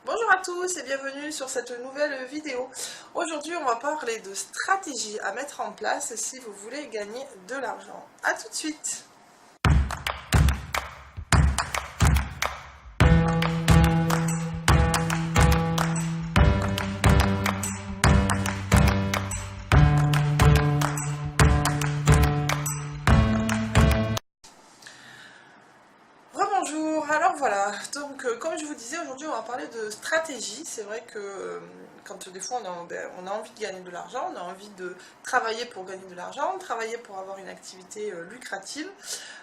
Bonjour à tous et bienvenue sur cette nouvelle vidéo. Aujourd'hui on va parler de stratégies à mettre en place si vous voulez gagner de l'argent. A tout de suite. Rebonjour, alors voilà, donc comme je vous disais, aujourd'hui on va parler de stratégie. C'est vrai que quand des fois on a envie de gagner de l'argent, on a envie de travailler pour gagner de l'argent, travailler pour avoir une activité lucrative,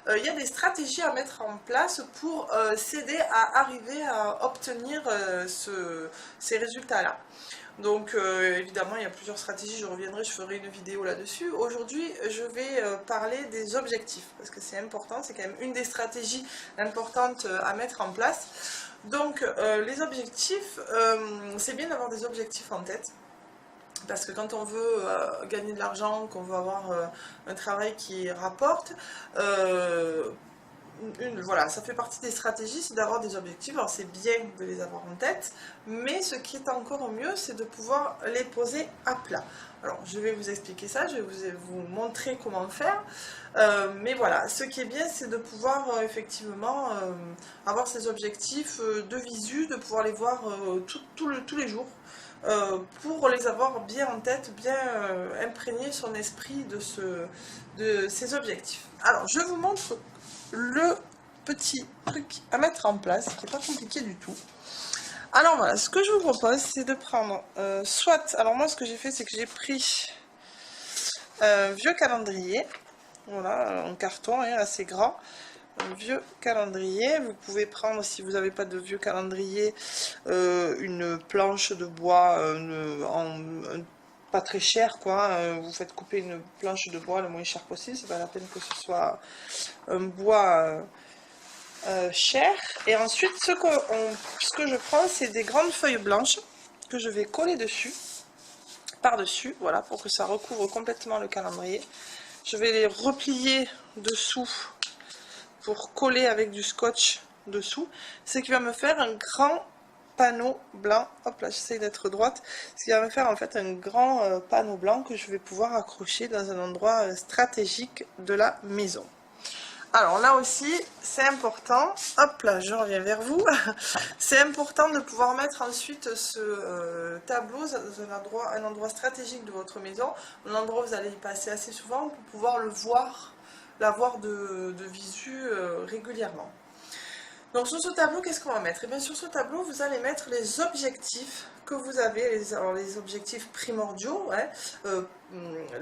il y a des stratégies à mettre en place pour s'aider à arriver à obtenir ces résultats-là. Donc évidemment il y a plusieurs stratégies, je reviendrai, je ferai une vidéo là-dessus. Aujourd'hui je vais parler des objectifs, parce que c'est important, c'est quand même une des stratégies importantes à mettre en place. Donc les objectifs, c'est bien d'avoir des objectifs en tête. Parce que quand on veut gagner de l'argent, qu'on veut avoir un travail qui rapporte, voilà, ça fait partie des stratégies, c'est d'avoir des objectifs. Alors c'est bien de les avoir en tête, mais ce qui est encore mieux, c'est de pouvoir les poser à plat. Alors je vais vous expliquer ça, je vais vous montrer comment faire, mais voilà, ce qui est bien, c'est de pouvoir effectivement avoir ces objectifs de visu, de pouvoir les voir tous les jours, pour les avoir bien en tête, bien imprégner son esprit de ces objectifs. Alors je vous montre le petit truc à mettre en place, qui n'est pas compliqué du tout. Alors voilà, ce que je vous propose, c'est de prendre alors moi ce que j'ai fait, c'est que j'ai pris un vieux calendrier, voilà, en carton assez grand, un vieux calendrier. Vous pouvez prendre, si vous n'avez pas de vieux calendrier, une planche de bois pas très cher, quoi. Vous faites couper une planche de bois le moins cher possible, c'est pas la peine que ce soit un bois cher. Et ensuite ce que je prends, c'est des grandes feuilles blanches que je vais coller dessus, par-dessus, voilà, pour que ça recouvre complètement le calendrier. Je vais les replier dessous pour coller avec du scotch dessous, ce qui va me faire un grand panneau blanc. Hop là, j'essaye d'être droite. Ce qui va me faire en fait un grand panneau blanc que je vais pouvoir accrocher dans un endroit stratégique de la maison. Alors là aussi, c'est important, hop là, je reviens vers vous, c'est important de pouvoir mettre ensuite ce tableau dans un endroit stratégique de votre maison, un endroit où vous allez y passer assez souvent pour pouvoir l'avoir de visu régulièrement. Donc sur ce tableau, qu'est-ce qu'on va mettre? Et bien sur ce tableau, vous allez mettre les objectifs que vous avez, les objectifs primordiaux,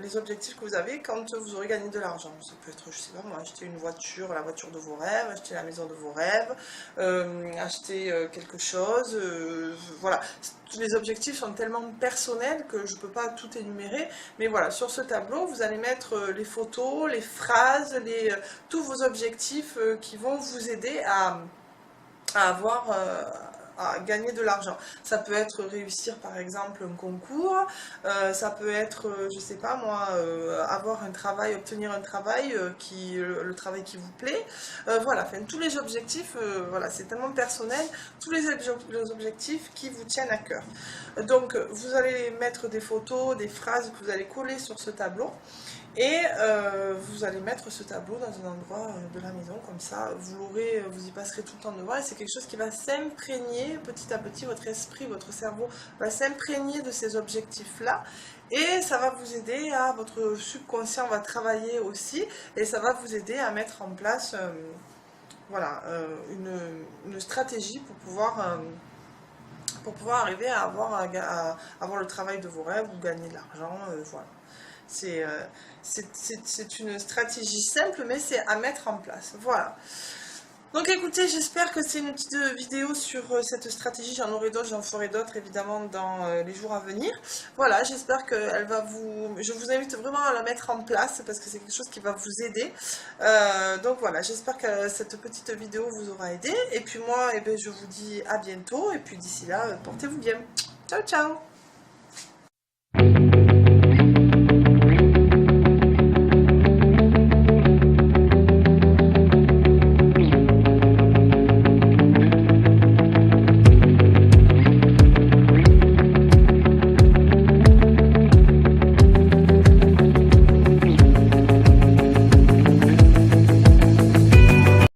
les objectifs que vous avez quand vous aurez gagné de l'argent. Ça peut être, je sais pas moi, acheter une voiture, la voiture de vos rêves, acheter la maison de vos rêves, acheter quelque chose, voilà. Les objectifs sont tellement personnels que je ne peux pas tout énumérer, mais voilà, sur ce tableau, vous allez mettre les photos, les phrases, tous vos objectifs qui vont vous aider à gagner de l'argent. Ça peut être réussir par exemple un concours, ça peut être, je sais pas moi, avoir un travail, obtenir un travail, le travail qui vous plaît, voilà, enfin, tous les objectifs, voilà, c'est tellement personnel, tous les objectifs qui vous tiennent à cœur. Donc vous allez mettre des photos, des phrases que vous allez coller sur ce tableau, et vous allez mettre ce tableau dans un endroit de la maison, comme ça vous y passerez tout le temps devant, et c'est quelque chose qui va s'imprégner petit à petit, votre esprit, votre cerveau va s'imprégner de ces objectifs là, et ça va vous aider votre subconscient va travailler aussi, et ça va vous aider à mettre en place voilà, une stratégie pour pouvoir arriver à avoir le travail de vos rêves ou gagner de l'argent, voilà. C'est une stratégie simple, mais c'est à mettre en place. Voilà. Donc écoutez, j'espère que c'est une petite vidéo sur cette stratégie. J'en aurai d'autres, j'en ferai d'autres évidemment dans les jours à venir. Voilà, j'espère qu'elle va je vous invite vraiment à la mettre en place parce que c'est quelque chose qui va vous aider. Donc voilà, j'espère que cette petite vidéo vous aura aidé. Et puis moi, je vous dis à bientôt. Et puis d'ici là, portez-vous bien. Ciao, ciao!